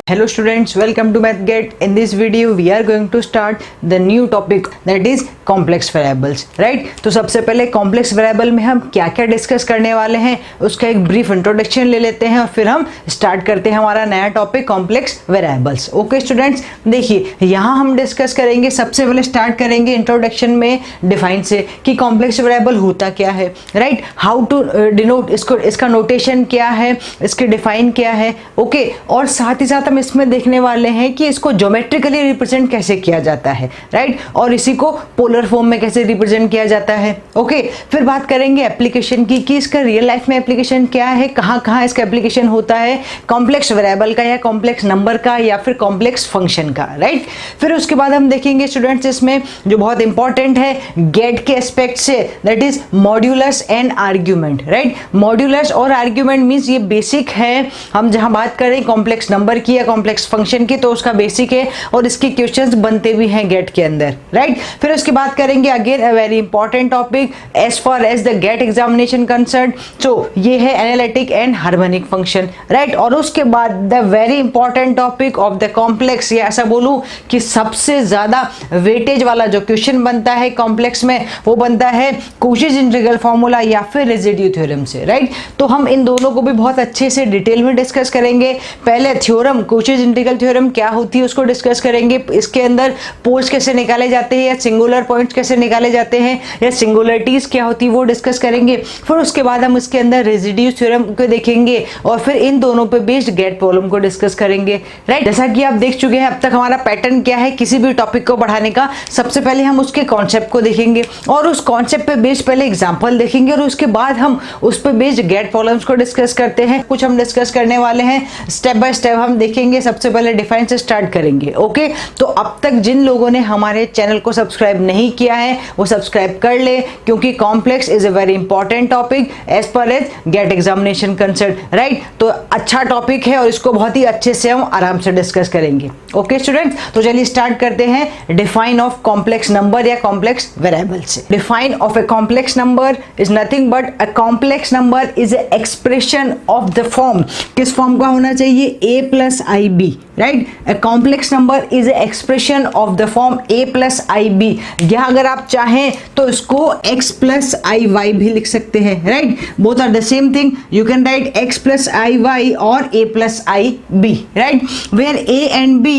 Hello students, welcome to MathGet. In this video we are going to start the new topic that is complex variables, right? तो सबसे पहले complex variable में हम क्या क्या discuss करने वाले हैं उसका एक ब्रीफ इंट्रोडक्शन ले लेते हैं और फिर हम स्टार्ट करते हैं हमारा नया topic complex variables. Okay students, देखिए यहाँ हम डिस्कस करेंगे, सबसे पहले स्टार्ट करेंगे इंट्रोडक्शन में डिफाइन से कि complex variable होता क्या है, राइट? हाउ टू डिनोट इसको, इसका नोटेशन क्या है, इसके डिफाइन क्या है, ओके? और साथ ही साथ इसमें देखने वाले हैं कि इसको ज्योमेट्रिकली रिप्रेजेंट कैसे किया जाता है, राइट? और इसी को पोलर फॉर्म में कैसे रिप्रेजेंट किया जाता है, ओके? फिर बात करेंगे एप्लीकेशन की कि इसका रियल लाइफ में एप्लीकेशन क्या है, कहाँ कहाँ इसका एप्लीकेशन होता है, कॉम्प्लेक्स वेरिएबल का या कॉम्प्लेक्स नंबर का या फिर कॉम्प्लेक्स फंक्शन का, राइट? फिर उसके बाद हम देखेंगे स्टूडेंट्स इसमें जो बहुत इंपॉर्टेंट है गेट के एस्पेक्ट से, that is modulus and argument, right? Modulus और आर्ग्यूमेंट मीन्स ये बेसिक है, हम जहाँ बात करें कॉम्प्लेक्स नंबर की या कॉम्प्लेक्स फंक्शन की तो उसका बेसिक है और इसके क्वेश्चंस बनते भी हैं गेट के अंदर, राइट? फिर उसके बाद करेंगे again a very important topic as far as the GATE examination concern, so ये है analytic and harmonic function, right? और उसके बाद the very important topic of the complex, या ऐसा बोलूं कि सबसे ज्यादा वेटेज वाला जो क्वेश्चन बनता है कॉम्प्लेक्स में वो बनता है कोशीज इंटीग्रल फॉर्मूला या फिर रेजिड्यू थ्योरम से, राइट? तो हम इन दोनों को भी बहुत अच्छे से डिटेल में डिस्कस करेंगे. पहले थ्योरम कोशीज इंटीग्रल थ्योरम क्या होती है उसको डिस्कस करेंगे, इसके अंदर पोल्स कैसे निकाले जाते हैं या सिंगुलर पॉइंट्स कैसे निकाले जाते हैं या सिंगुलरिटीज क्या होती है वो डिस्कस करेंगे. फिर उसके बाद हम इसके अंदर रेजिड्यू थ्योरम को देखेंगे और फिर इन दोनों पे बेस्ड गेट प्रॉब्लम को डिस्कस करेंगे, राइट? जैसा कि आप देख चुके हैं अब तक हमारा पैटर्न क्या है किसी भी टॉपिक को पढ़ाने का. सबसे पहले हम उसके कॉन्सेप्ट को देखेंगे और उस कॉन्सेप्ट पे बेस्ड पहले एग्जाम्पल देखेंगे और उसके बाद हम उस पे बेस्ड गेट प्रॉब्लम्स को डिस्कस करते हैं. कुछ हम डिस्कस करने वाले हैं स्टेप बाय स्टेप हम देखेंगे. सबसे पहले डिफाइन से स्टार्ट करेंगे, ओके? तो अब तक जिन लोगों ने हमारे चैनल को सब्सक्राइब नहीं किया है वो सब्सक्राइब कर ले क्योंकि complex is a very important topic as per as GATE examination concern, right? तो अच्छा टॉपिक है और इसको बहुत ही अच्छे से हम आराम से डिस्कस करेंगे, ओके स्टूडेंट्स? तो चलिए स्टार्ट करते हैं डिफाइन ऑफ कॉम्प्लेक्स नंबर या कॉम्प्लेक्स वेरिएबल से. Define of a complex number is nothing but a complex number is a expression of the form. किस फॉर्म का होना चाहिए? a plus ib, right? A complex number is an expression of the form a plus ib. यहाँ अगर आप चाहें तो इसको x plus iy भी लिख सकते हैं, right? Both are the same thing. You can write x plus iy or a plus ib, right? Where a and b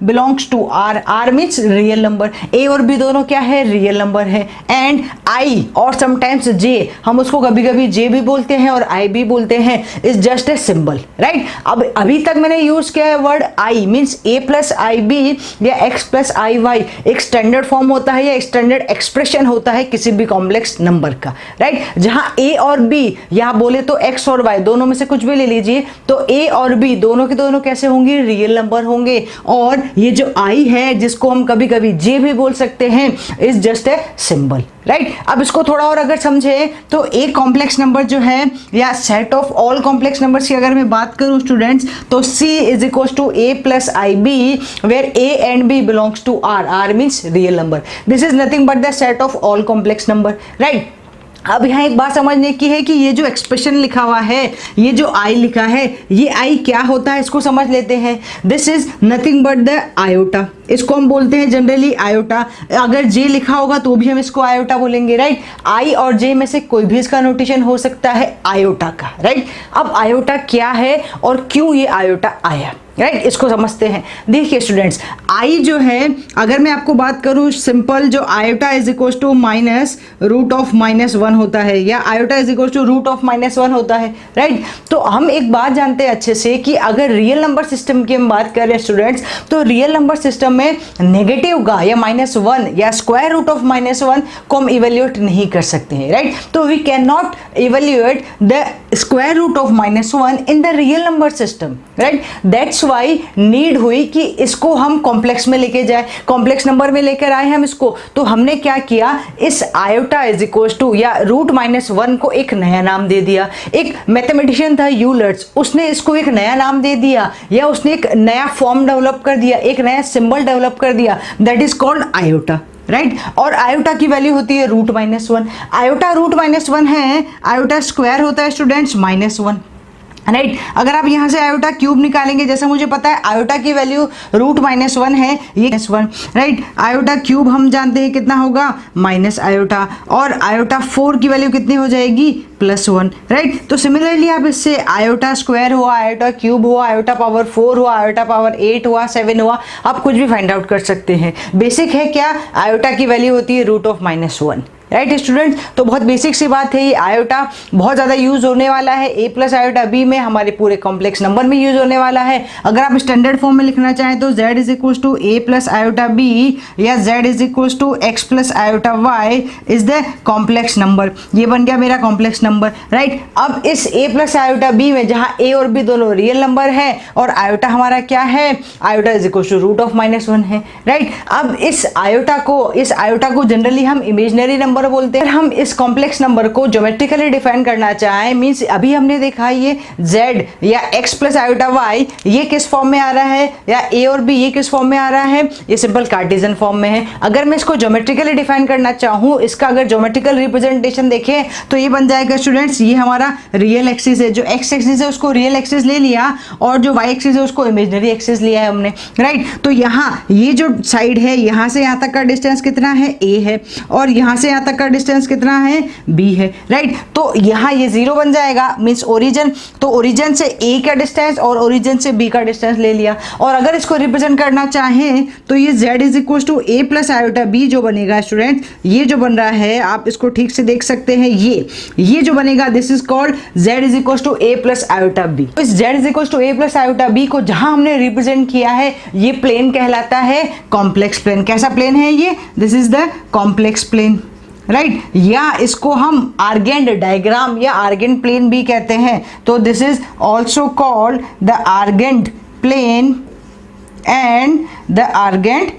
belongs to r. r means real number. a और b दोनों क्या है? Real number है. And i और sometimes j, हम उसको कभी कभी j भी बोलते हैं और i भी बोलते हैं, is just a symbol, right? अब अभी तक मैंने यूज किया है word I means a plus i b या एक्स प्लस आई वाई एक स्टैंडर्ड फॉर्म होता है या स्टैंडर्ड एक्सप्रेशन होता है किसी भी कॉम्प्लेक्स नंबर का, राइट? जहां ए और बी या बोले तो एक्स और वाई दोनों में से कुछ भी ले लीजिए तो ए और बी दोनों के दोनों कैसे होंगे? रियल नंबर होंगे. और ये जो आई है जिसको हम कभी कभी जे भी बोल सकते हैं is just a symbol, right? अब इसको थोड़ा और अगर समझे तो ए कॉम्प्लेक्स नंबर जो है या set of all complex numbers की अगर मैं बात करूं स्टूडेंट्स तो C is equals to a plus ib where a and b belongs to r. r means real number. This is nothing but the set of all complex number, right? अब यहाँ एक बात समझने की है कि ये जो एक्सप्रेशन लिखा हुआ है, ये जो आई लिखा है, ये आई क्या होता है इसको समझ लेते हैं. This is nothing but the iota. इसको हम बोलते हैं जनरली आयोटा. अगर जे लिखा होगा तो भी हम इसको आयोटा बोलेंगे, राइट? आई और जे में से कोई भी इसका नोटेशन हो सकता है आयोटा का, राइट? अब आयोटा क्या है और क्यों ये आयोटा आया, राइट? इसको समझते हैं. देखिए स्टूडेंट्स, आई जो है अगर मैं आपको बात करूं सिंपल, जो iota is equal to minus root of minus one होता है या iota is equal to root of minus one होता है, राइट? तो हम एक बात जानते हैं अच्छे से कि अगर रियल नंबर सिस्टम की हम बात करें स्टूडेंट्स तो रियल नंबर सिस्टम में नेगेटिव का या माइनस वन या square root of minus one को हम इवेल्युएट नहीं कर सकते हैं, राइट? तो we can not evaluate the square root of minus one in the real number system, right? That's why need हुई कि इसको हम कॉम्प्लेक्स में लेके जाए, कॉम्प्लेक्स नंबर में लेकर आए हम इसको. तो हमने क्या किया, इस आयोटा इज इक्वल टू या रूट माइनस वन को एक नया नाम दे दिया. एक मैथमेटिशियन था यूलर्स, उसने इसको एक नया नाम दे दिया या उसने एक नया फॉर्म डेवलप कर दिया, एक नया सिंबल डेवलप कर दिया, that is called iota, right? और आयोटा की वैल्यू होती है root minus one. Iota root minus one है, आयोटा स्क्वायर होता है स्टूडेंट्स माइनस वन. राइट अगर आप यहाँ से आयोटा क्यूब निकालेंगे, जैसे मुझे पता है आयोटा की वैल्यू √-1 है, ये -1 राइट। आयोटा क्यूब हम जानते हैं कितना होगा माइनस आयोटा, और आयोटा 4 की वैल्यू कितनी हो जाएगी +1 राइट। तो सिमिलरली आप इससे आयोटा स्क्वायर हुआ, आयोटा क्यूब हुआ, आयोटा पावर 4 हुआ, आयोटा पावर 8 हुआ, 7 हुआ, आप कुछ भी फाइंड आउट कर सकते हैं। बेसिक है क्या, आयोटा की वैल्यू होती है √-1 राइट स्टूडेंट्स। तो बहुत बेसिक सी बात है, ये आयोटा बहुत ज़्यादा यूज होने वाला है a प्लस आयोटा b में, हमारे पूरे कॉम्प्लेक्स नंबर में यूज होने वाला है। अगर आप स्टैंडर्ड फॉर्म में लिखना चाहें तो z is equals to a plus iota b या z is equals to x plus iota y is the complex number. ये बन गया मेरा कॉम्प्लेक्स नंबर राइट। अब इस a प्लस आयोटा b में जहाँ a और b दोनों रियल नंबर है और आयोटा हमारा क्या है, आयोटा इज इक्वल्स टू √-1 है राइट। अब इस आयोटा को जनरली हम इमेजिनरी नंबर बोलते हैं। हम इस कॉम्प्लेक्स नंबर को ज्योमेट्रिकली डिफाइन करना चाहें, मींस अभी हमने देखा ये z या x प्लस आयोटा y ये किस फॉर्म में आ रहा है, या a और b ये किस फॉर्म में आ रहा है, ये सिंपल कार्टेशियन फॉर्म में है। अगर मैं इसको ज्योमेट्रिकली डिफाइन करना चाहूँ, इसका अगर ज्योमेट्रिकल रिप्रेजेंटेशन देखें तो ये बन जाएगा स्टूडेंट्स, ये हमारा रियल एक्सिस है, जो x एक्सिस है उसको रियल एक्सिस ले लिया और जो y एक्सिस है उसको इमेजिनरी एक्सिस लिया है हमने राइट। तो यहाँ ये जो साइड है, यहाँ से यहाँ तक का डिस्टेंस कितना है a है, और यहाँ से यहाँ तक का डिस्टेंस कितना है b है राइट। तो यहाँ ये 0 बन जाएगा, मींस ओरिजिन, तो ओरिजिन से a का डिस्टेंस और ओरिजिन से b का डिस्टेंस ले लिया। और अगर इसको रिप्रेजेंट करना चाहें तो ये z is equal to a plus iota b जो बनेगा स्टूडेंट, ये जो बन रहा है आप इसको ठीक से देख सकते हैं, ये जो बनेगा this is called z is equal to a plus iota b। तो इस z is equal to a plus iota b को जहां हमने रिप्रेजेंट किया है, ये प्लेन कहलाता है कॉम्प्लेक्स प्लेन। कैसा प्लेन है ये, this is the complex plane right या इसको हम आर्गेंट डायग्राम या आर्गेंट प्लेन भी कहते हैं। तो this is also called the Argand plane and the Argand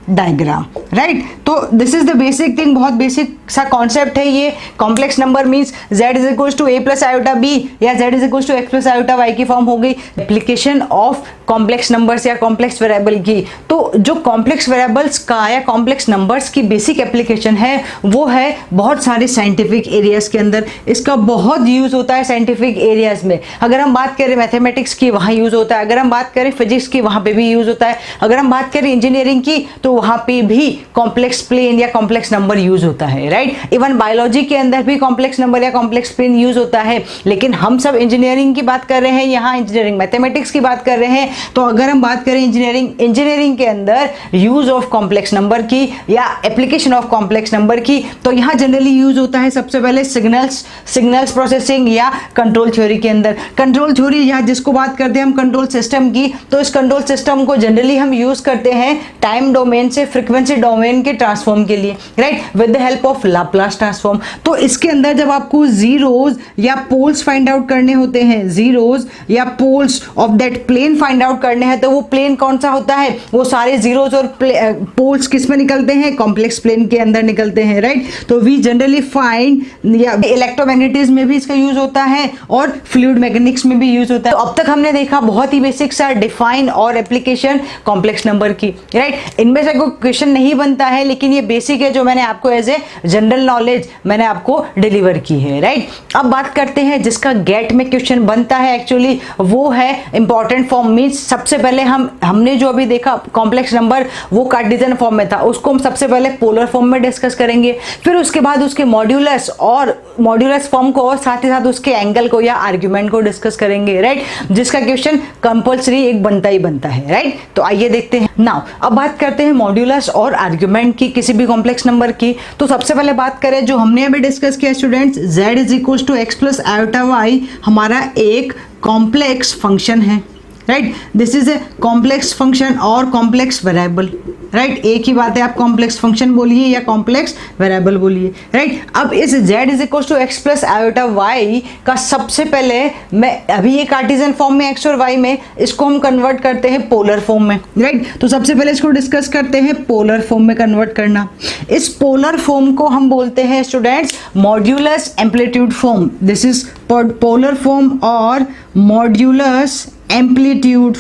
diagram right. तो this is the basic thing, बहुत बेसिक सा कॉन्सेप्ट है ये। Complex number means z is equal to a plus iota b या z is equal to x plus iota y की form हो गई। Application of complex numbers या complex variable की, तो जो कॉम्प्लेक्स वेरिएबल्स का या कॉम्प्लेक्स नंबर्स की बेसिक एप्लीकेशन है वो है बहुत सारे साइंटिफिक एरियाज के अंदर। इसका बहुत यूज होता है साइंटिफिक एरियाज में। अगर हम बात करें मैथमेटिक्स की, वहाँ यूज होता है। अगर हम बात करें फिजिक्स की, वहाँ पे भी यूज होता है। अगर हम बात करें इंजीनियरिंग की, तो वहाँ पे भी कॉम्प्लेक्स प्लेन या कॉम्प्लेक्स नंबर यूज होता है राइट। इवन बायोलॉजी के अंदर भी कॉम्प्लेक्स नंबर या कॉम्प्लेक्स प्लेन यूज होता है। लेकिन हम सब इंजीनियरिंग की बात कर रहे हैं, यहाँ इंजीनियरिंग मैथमेटिक्स की बात कर रहे हैं। तो अगर हम बात करें इंजीनियरिंग के अंदर यूज ऑफ कॉम्प्लेक्स नंबर की या एप्लीकेशन ऑफ कॉम्प्लेक्स नंबर की, तो यहाँ जनरली यूज होता है सबसे पहले सिग्नल्स प्रोसेसिंग या कंट्रोल थ्योरी के अंदर। कंट्रोल थ्योरी यहाँ जिसको बात करते हैं हम कंट्रोल सिस्टम की, तो इस कंट्रोल सिस्टम को जनरली हम यूज करते हैं टाइम डोमेन से फ्रीक्वेंसी डोमेन के ट्रांसफॉर्म के लिए right, with the help of Laplace transform. तो इसके अंदर जब आपको जीरोज या पोल्स फाइंड आउट करने होते हैं, जीरोज या poles of that plane find out करने हैं, तो वो प्लेन कौन सा होता है, वो सारे जीरोज और पोल्स किस में निकलते हैं, कॉम्प्लेक्स प्लेन के अंदर निकलते हैं राइट। तो वी जनरली फाइंड, या इलेक्ट्रोमैग्नेटिज्म में भी इसका यूज होता है और फ्लूइड मैकेनिक्स में भी यूज होता है। तो अब तक हमने देखा बहुत ही बेसिक सा डिफाइन और एप्लीकेशन कॉम्प्लेक्स नंबर की राइट। इनमें से कोई क्वेश्चन नहीं बनता है, लेकिन ये बेसिक है जो मैंने आपको एज ए जनरल नॉलेज मैंने आपको डिलीवर की है राइट। अब बात करते हैं जिसका गेट में क्वेश्चन बनता है एक्चुअली, वो है इंपॉर्टेंट फॉर्म। मीन्स सबसे पहले हमने जो अभी देखा कॉम्प्लेक्स नंबर वो कार्टेशियन फॉर्म में था, उसको हम सबसे पहले पोलर फॉर्म में डिस्कस करेंगे। फिर उसके बाद उसके मॉड्यूलस और मॉड्यूलस फॉर्म को और साथ ही साथ उसके एंगल को या आर्ग्यूमेंट को डिस्कस करेंगे राइट, जिसका क्वेश्चन कंपल्सरी एक बनता ही बनता है राइट। तो आइए देखते हैं नाउ। अब बात करते हैं मॉड्यूलस और आर्ग्यूमेंट की किसी भी कॉम्प्लेक्स नंबर की। तो सबसे पहले बात करें जो हमने अभी डिस्कस किया students, z is equal to x plus iota y हमारा एक कॉम्प्लेक्स फंक्शन है right. This is a complex function और कॉम्प्लेक्स वेरिएबल राइट। एक ही बात है, आप कॉम्प्लेक्स फंक्शन बोलिए या कॉम्प्लेक्स वेरिएबल बोलिए राइट। अब इस z is equal to x plus iota y का सबसे पहले मैं अभी ये कार्टेशियन फॉर्म में x और y में, इसको हम कन्वर्ट करते हैं पोलर फॉर्म में राइट। तो सबसे पहले इसको डिस्कस करते हैं पोलर फॉर्म में कन्वर्ट करना। इस पोलर फॉर्म को हम बोलते हैं students modulus amplitude form. This is polar form और modulus amplitude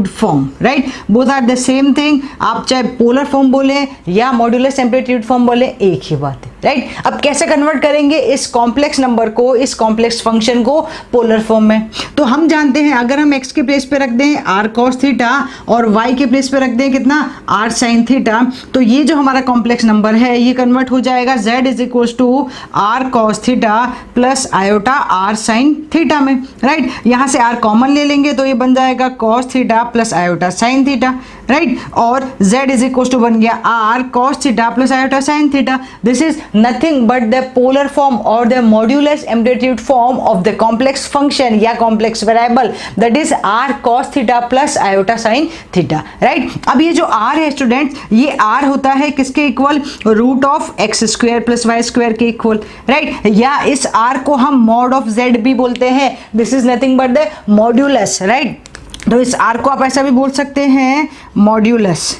form right, both are the same thing. आप चाहे पोलर फॉर्म बोले या मॉड्यूलस एम्पलीट्यूड फॉर्म बोले, एक ही बात है राइट। अब कैसे कन्वर्ट करेंगे इस कॉम्प्लेक्स नंबर को, इस कॉम्प्लेक्स फंक्शन को पोलर फॉर्म में? तो हम जानते हैं अगर हम x के प्लेस पे रख दें r cos थीटा और y के प्लेस पे रख दें कितना r sin थीटा, तो ये जो हमारा कॉम्प्लेक्स नंबर है ये कन्वर्ट हो जाएगा z is equal to r cos theta plus iota r sin theta में, राइट। यहाँ से r कॉमन ले लेंगे तो ये बन जाएगा cos theta plus iota sin theta, right. और z इज इक्वल टू बन गया r cos theta plus iota sin theta. This is nothing but the polar form और the modulus amplitude form of the complex function या complex variable that is r cos theta plus iota sin theta, right. अब ये जो r है student, ये r होता है किसके equal? Root of x square plus y square के इक्वल, राइट। या इस r को हम मॉड ऑफ z भी बोलते हैं, this is nothing but the modulus, right. तो इस r को आप ऐसा भी बोल सकते हैं मॉड्यूलस,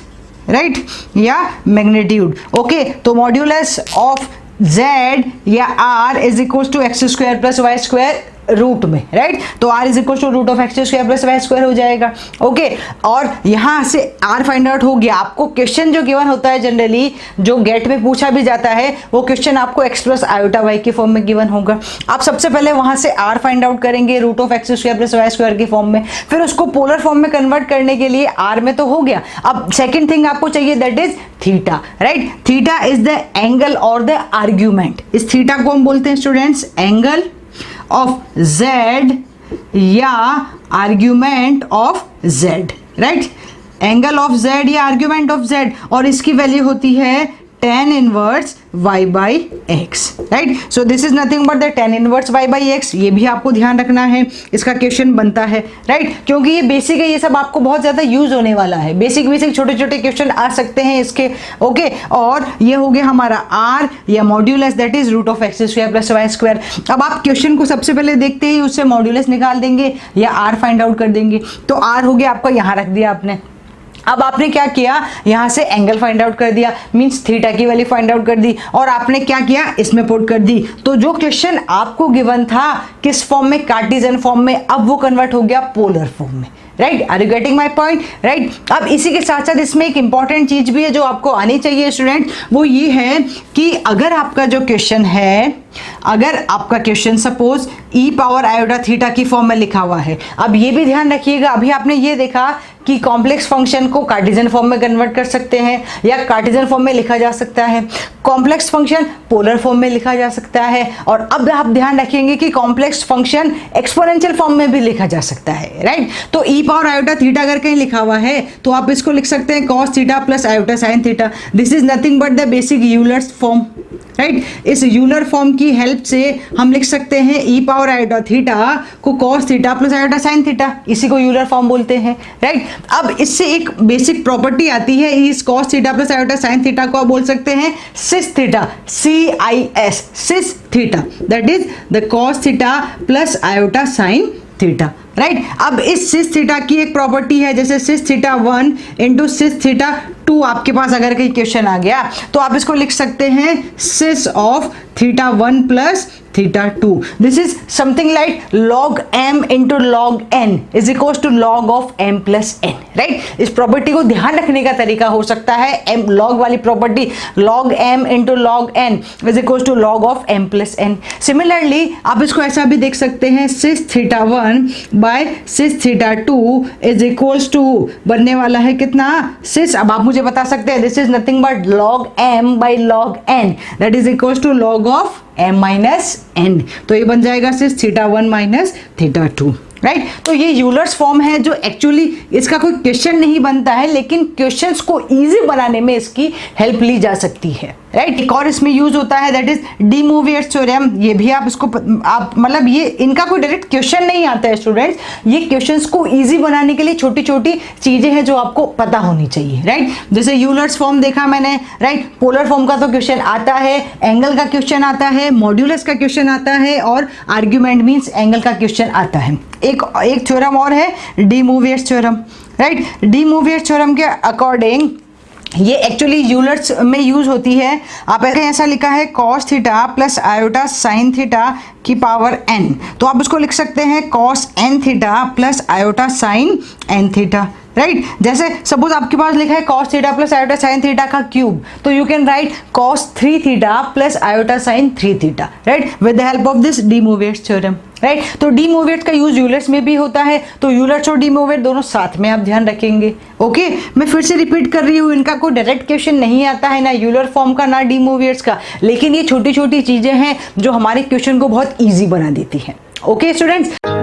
राइट, या मैग्नीट्यूड, ओके। तो मॉड्यूलस ऑफ z या r is equal to x square plus y square root में, राइट। तो r is equal to root of x square plus y square हो जाएगा, ओके। और यहाँ से r फाइंड आउट हो गया। आपको क्वेश्चन जो गिवन होता है जनरली, जो गेट में पूछा भी जाता है, वो क्वेश्चन आपको x प्लस आयोटा वाई के फॉर्म में गिवन होगा। आप सबसे पहले वहाँ से r फाइंड आउट करेंगे root of x square plus y square के फॉर्म में, फिर उसको पोलर फॉर्म में कन्वर्ट करने के लिए r में तो हो गया। अब सेकेंड थिंग आपको चाहिए that is theta, right. Theta is the angle और द आर्ग्यूमेंट। इस थीटा को हम बोलते हैं स्टूडेंट्स एंगल ऑफ z या argument of z, right. Angle of z या आर्ग्यूमेंट ऑफ z, और इसकी वैल्यू होती है tan inverse y by x, right. So this is nothing but the tan inverse y by x. ये भी आपको ध्यान रखना है, इसका क्वेश्चन बनता है, राइट, क्योंकि ये बेसिक है, ये सब आपको बहुत ज़्यादा यूज होने वाला है। बेसिक छोटे छोटे क्वेश्चन आ सकते हैं इसके, ओके। और ये हो गया हमारा r या modulus that is root of x square plus y square. अब आप क्वेश्चन को सबसे पहले देखते ही उससे मॉड्यूलस निकाल देंगे या r फाइंड आउट कर देंगे। तो r हो गया आपका, यहाँ रख दिया आपने। अब आपने क्या किया, यहाँ से एंगल फाइंड आउट कर दिया, मींस थीटा की वैल्यू फाइंड आउट कर दी, और आपने क्या किया, इसमें पुट कर दी। तो जो क्वेश्चन आपको गिवन था किस फॉर्म में, कार्टेशियन फॉर्म में, अब वो कन्वर्ट हो गया पोलर फॉर्म में, right. Are you getting my point, right. अब इसी के साथ साथ इसमें एक इंपॉर्टेंट चीज भी है जो आपको आनी चाहिए स्टूडेंट, वो ये है कि अगर आपका जो क्वेश्चन है, अगर आपका question suppose e power iota theta की फॉर्म में लिखा हुआ है, अब ये भी ध्यान रखिएगा, अभी आपने ये देखा कि कॉम्प्लेक्स फंक्शन को कार्टेशियन फॉर्म में कन्वर्ट कर सकते हैं या कार्टेशियन फॉर्म में लिखा जा सकता है, कॉम्प्लेक्स फंक्शन पोलर फॉर्म में लिखा जा सकता है, और अब आप ध्यान रखेंगे कि कॉम्प्लेक्स फंक्शन एक्सपोनेंशियल फॉर्म में भी लिखा जा सकता है, राइट। तो e पावर आयोटा थीटा अगर कहीं लिखा हुआ है तो आप इसको लिख सकते हैं cos theta plus iota sin theta. This is nothing but the basic Euler's form, right. इस यूलर फॉर्म की हेल्प से हम लिख सकते हैं e पावर आयोटा थीटा को cos theta plus iota sin theta, इसी को यूलर फॉर्म बोलते हैं, राइट। अब इससे एक बेसिक प्रॉपर्टी आती है, इस cos theta plus iota sin theta को आप बोल सकते हैं cis theta, CIS, cis theta, that is the cos theta plus iota sin theta, right. अब इस सिस थीटा की एक प्रॉपर्टी है, जैसे cis theta 1 into cis theta 2 आपके पास अगर कहीं क्वेश्चन आ गया तो आप इसको लिख सकते हैं cis of theta 1 plus theta 2। This is something like log m into log n is equal to log of m plus n, right. इस प्रॉपर्टी को ध्यान रखने का तरीका हो सकता है, m log वाली property, log m into log n is equal to log of m plus n। Similarly आप इसको ऐसा भी देख सकते हैं, cis theta 1 by cis theta 2 is equal to बनने वाला है कितना, सिस, अब आप मुझे बता सकते हैं, this is nothing but log m by log n that is equal to log of m minus n। तो ये बन जाएगा cis theta 1 minus theta 2, right. तो ये यूलर्स फॉर्म है जो एक्चुअली इसका कोई क्वेश्चन नहीं बनता है, लेकिन क्वेश्चंस को इजी बनाने में इसकी हेल्प ली जा सकती है, राइट। एक और इसमें यूज होता है that is D Moivre's theorem. ये भी आप इसको आप मतलब ये इनका कोई डायरेक्ट क्वेश्चन नहीं आता है स्टूडेंट्स, ये क्वेश्चंस को इजी बनाने के लिए छोटी छोटी चीजें हैं जो आपको पता होनी चाहिए, राइट। जैसे यूलर्स फॉर्म देखा मैंने, राइट, पोलर फॉर्म का तो क्वेश्चन आता है, एंगल का क्वेश्चन आता है, मॉड्यूलस का क्वेश्चन आता है, और आर्ग्यूमेंट मीन्स एंगल का क्वेश्चन आता है। एक थ्योरम और है de Moivre's theorem, right. De Moivre's theorem के अकॉर्डिंग ये एक्चुअली यूलर्स में यूज होती है। आप ऐसा लिखा है cos theta plus iota sin theta की पावर n, तो आप उसको लिख सकते हैं cos n theta plus iota sin n theta, right. जैसे सपोज आपके पास लिखा है cos theta plus iota sine theta का क्यूब, तो you can write cos 3 theta plus iota sine 3 theta, right, with the help of this de Moivre's theorem, right. तो de Moivre का use Euler's में भी होता है, तो यूलर्स और डी मोवियट दोनों साथ में आप ध्यान रखेंगे। ओके, मैं फिर से रिपीट कर रही हूँ, इनका कोई डायरेक्ट क्वेश्चन नहीं आता है, ना यूलर फॉर्म का ना डी मोवियट्स का, लेकिन ये छोटी छोटी चीजें हैं जो हमारे क्वेश्चन को बहुत ईजी बना देती हैं। Okay students.